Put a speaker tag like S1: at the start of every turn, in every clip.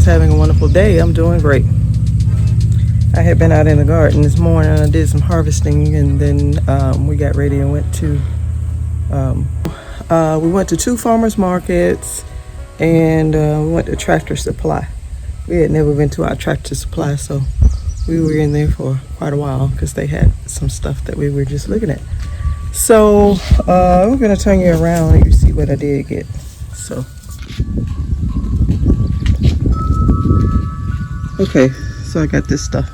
S1: everybody's having a wonderful day. I'm doing great. I had been out in the garden this morning. I did some harvesting, and then we got ready and went to we went to 2 farmers markets, and we went to Tractor Supply. We had never been to our Tractor Supply, so we were in there for quite a while because they had some stuff that we were just looking at. So I'm gonna turn you around and you see what I did get. So okay, so I got this stuff.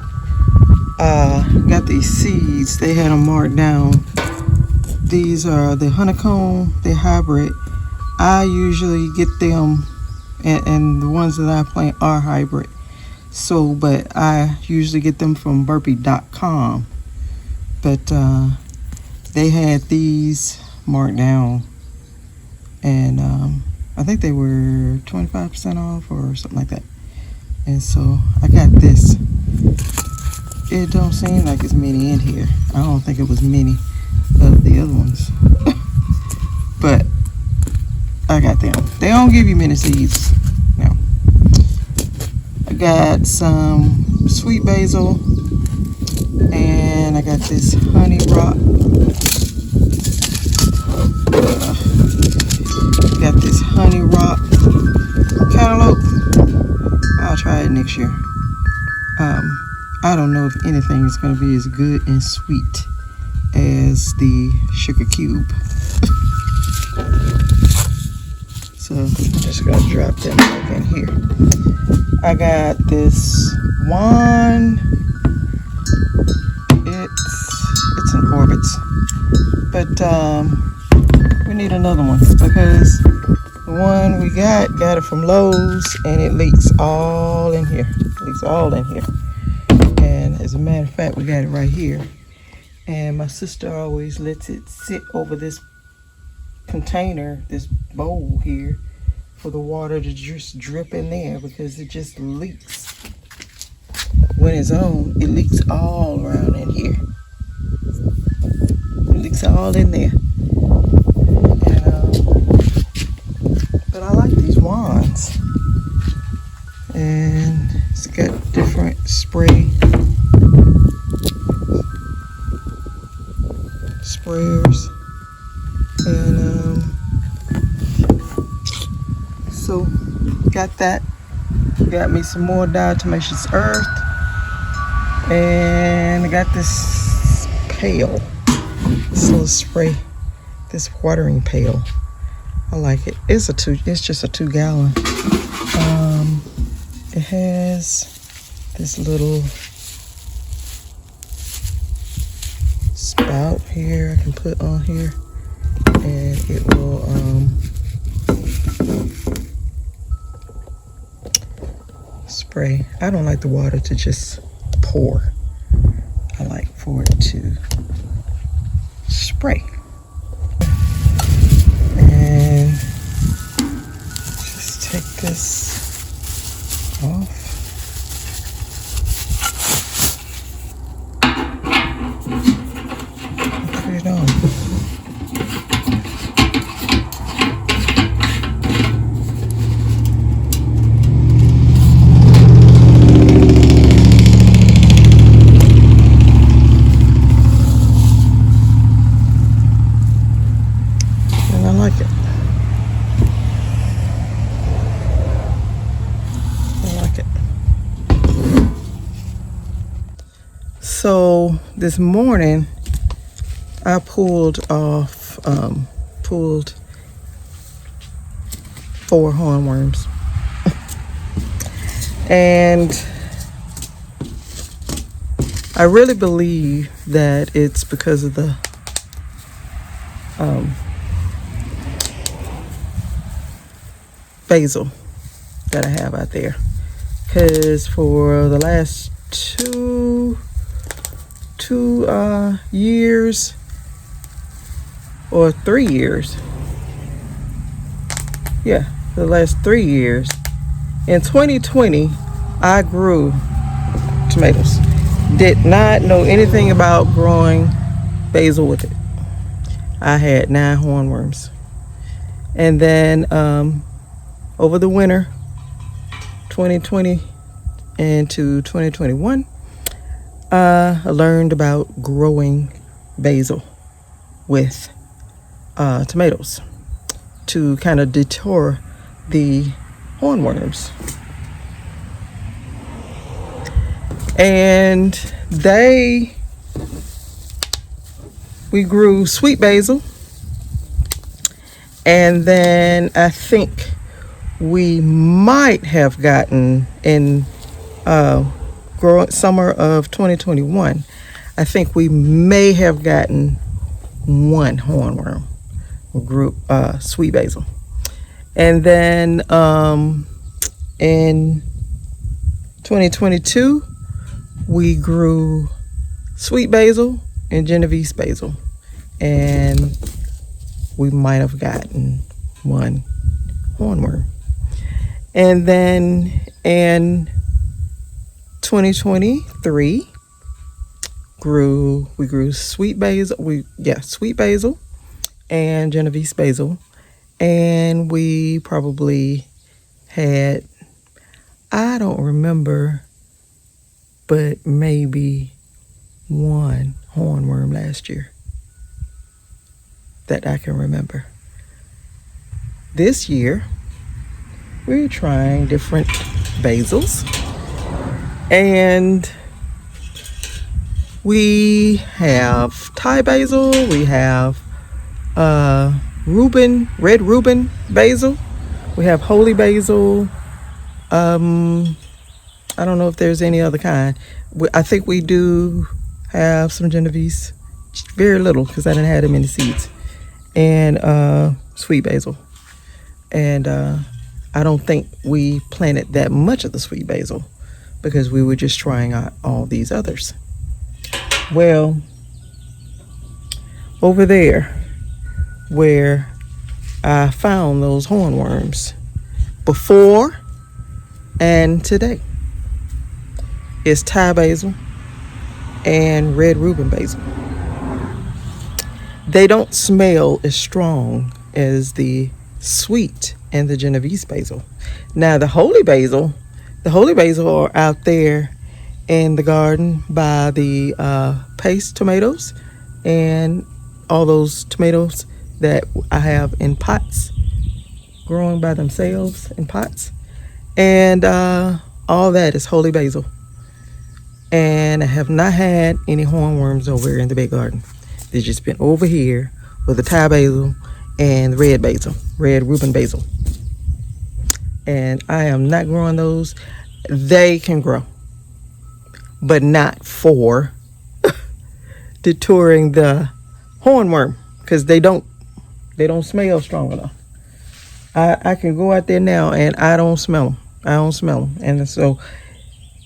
S1: Got these seeds. They had them marked down. These are the honeycomb. They're hybrid. I usually get them, and the ones that I plant are hybrid. So, but I usually get them from burpee.com. But they had these marked down, and I think they were 25% off or something like that. And so I got this. It don't seem like it's many in here. I don't think it was many of the other ones. But I got them. They don't give you many seeds. No. I got some sweet basil, and I got this honey rock. Got this honey rock cantaloupe. I'll try it next year. I don't know if anything is going to be as good and sweet as the sugar cube. So I'm just going to drop them back in here. I got this wand. It's an Orbits, but we need another one because the one we got it from Lowe's, and it leaks all in here. It leaks all in here. And as a matter of fact, we got it right here. And my sister always lets it sit over this container, this bowl here, for the water to just drip in there because it just leaks. When it's on, it leaks all around in here. It leaks all in there. And, but I like these wands. And it's got different sprayers, and so got that. Got me some more diatomaceous earth, and I got this pail, this little spray, this watering pail. I like it. It's just a 2 gallon. It has this little spout here I can put on here, and it will spray. I don't like the water to just pour. I like for it to spray. And just take this off. Put it on. And I like it. So this morning I pulled 4 hornworms. And I really believe that it's because of the basil that I have out there. Because for the last two years or 3 years, yeah, the last 3 years, in 2020 I grew tomatoes. Did not know anything about growing basil with it. I had 9 hornworms, and then over the winter 2020 into 2021, I learned about growing basil with tomatoes to kind of deter the hornworms. And we grew sweet basil, and then I think we might have gotten in summer of 2021, I think we may have gotten one hornworm grew sweet basil. And then in 2022 we grew sweet basil and Genovese basil, and we might have gotten one hornworm. And then in 2023 we grew sweet basil, sweet basil and Genovese basil, and we probably had, I don't remember, but maybe one hornworm last year that I can remember. This year we're trying different basils, and we have Thai basil, we have red Reuben basil, we have holy basil. I don't know if there's any other kind. I think we do have some Genovese, very little because I didn't have them in the seeds, and sweet basil. And I don't think we planted that much of the sweet basil because we were just trying out all these others. Well, over there where I found those hornworms before and today is Thai basil and red Reuben basil. They don't smell as strong as the sweet and the Genovese basil. Now the holy basil are out there in the garden by the paste tomatoes and all those tomatoes that I have in pots, growing by themselves in pots, and all that is holy basil. And I have not had any hornworms over in the big garden. They've just been over here with the Thai basil and red Reuben basil. And I am not growing those. They can grow, but not for deterring the hornworm, because they don't smell strong enough. I can go out there now and I don't smell them. And so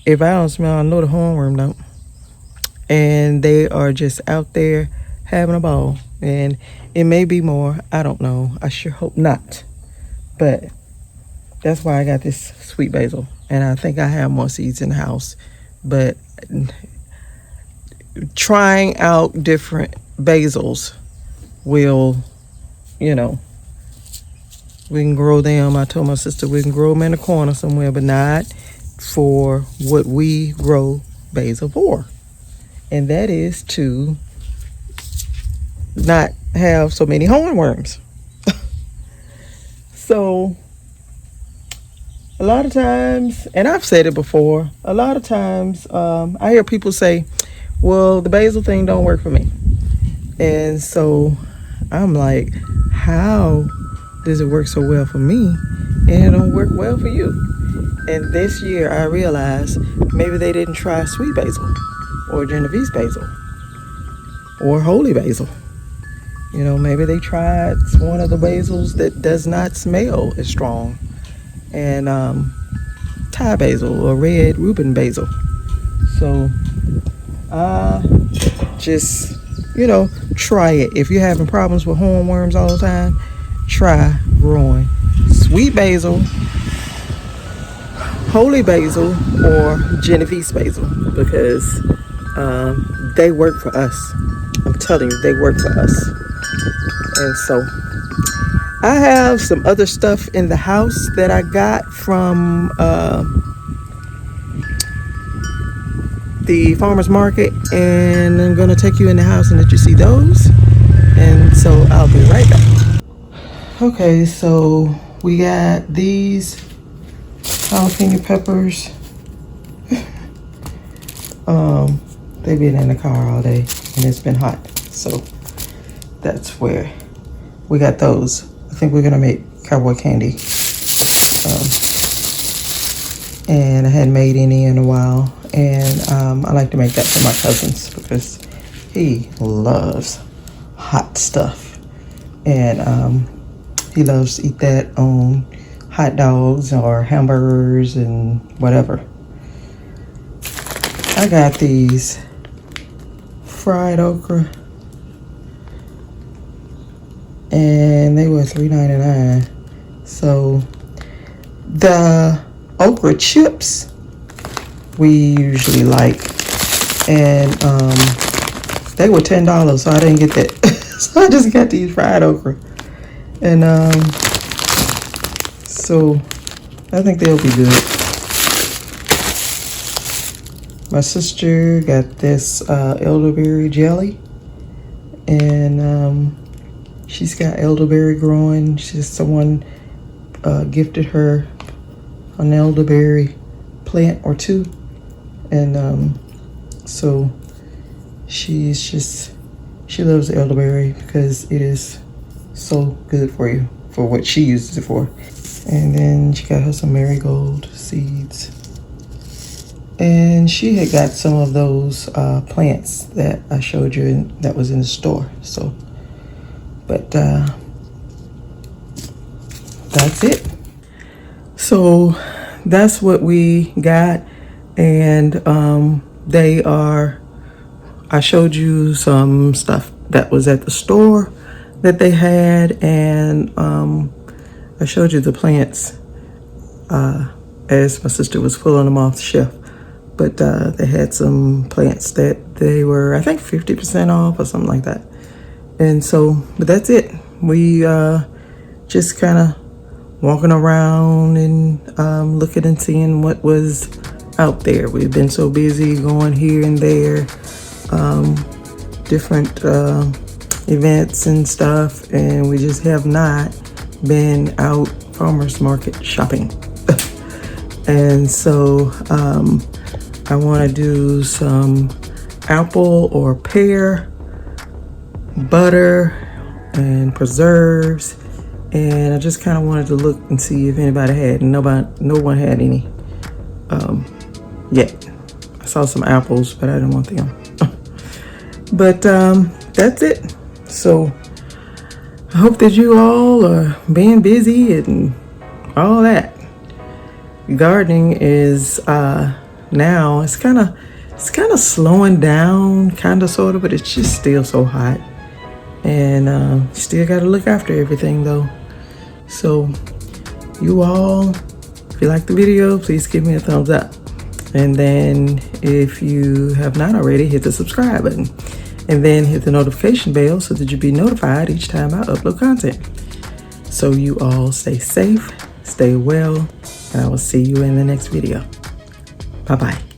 S1: if I don't smell, I know the hornworm don't. And they are just out there having a ball. And it may be more, I don't know. I sure hope not. But that's why I got this sweet basil. And I think I have more seeds in the house. But trying out different basils will, we can grow them. I told my sister we can grow them in the corner somewhere, but not for what we grow basil for. And that is to not have so many hornworms. So a lot of times, and I've said it before, a lot of times I hear people say, well, the basil thing don't work for me. And so I'm like, how does it work so well for me and it don't work well for you? And this year I realized maybe they didn't try sweet basil or Genovese basil or holy basil. Maybe they tried one of the basils that does not smell as strong, and Thai basil or red Reuben basil. So just try it. If you're having problems with hornworms all the time, try growing sweet basil, holy basil, or Genovese basil, because they work for us. I'm telling you, they work for us. And so I have some other stuff in the house that I got from the farmer's market, and I'm gonna take you in the house and let you see those. And so I'll be right back. Okay, so we got these jalapeno peppers. They've been in the car all day and it's been hot, so that's where we got those. I think we're gonna make cowboy candy, and I hadn't made any in a while, and I like to make that for my cousins because he loves hot stuff, and he loves to eat that on hot dogs or hamburgers and whatever. I got these fried okra, and they were $3.99. So the okra chips we usually like, and they were $10, so I didn't get that. So I just got these fried okra, and so I think they'll be good. My sister got this elderberry jelly, and she's got elderberry growing. Someone gifted her an elderberry plant or two, and so she loves the elderberry because it is so good for you, for what she uses it for. And then she got her some marigold seeds. And she had got some of those plants that I showed you that was in the store. So, but that's it. So that's what we got, and I showed you some stuff that was at the store that they had, and I showed you the plants as my sister was pulling them off the shelf. But they had some plants that they were, I think, 50% off or something like that. And so, but that's it. We just kind of walking around and looking and seeing what was out there. We've been so busy going here and there, different events and stuff, and we just have not been out farmers market shopping. And so I want to do some apple or pear butter and preserves, and I just kind of wanted to look and see if anybody had. No one had any yet. I saw some apples, but I didn't want them. But that's it. So I hope that you all are being busy and all that. Gardening is now it's kind of slowing down, kind of, sort of, but it's just still so hot, and still got to look after everything though. So you all, if you like the video, please give me a thumbs up, and then if you have not already, hit the subscribe button, and then hit the notification bell so that you'll be notified each time I upload content. So you all stay safe, stay well, and I will see you in the next video. Bye-bye.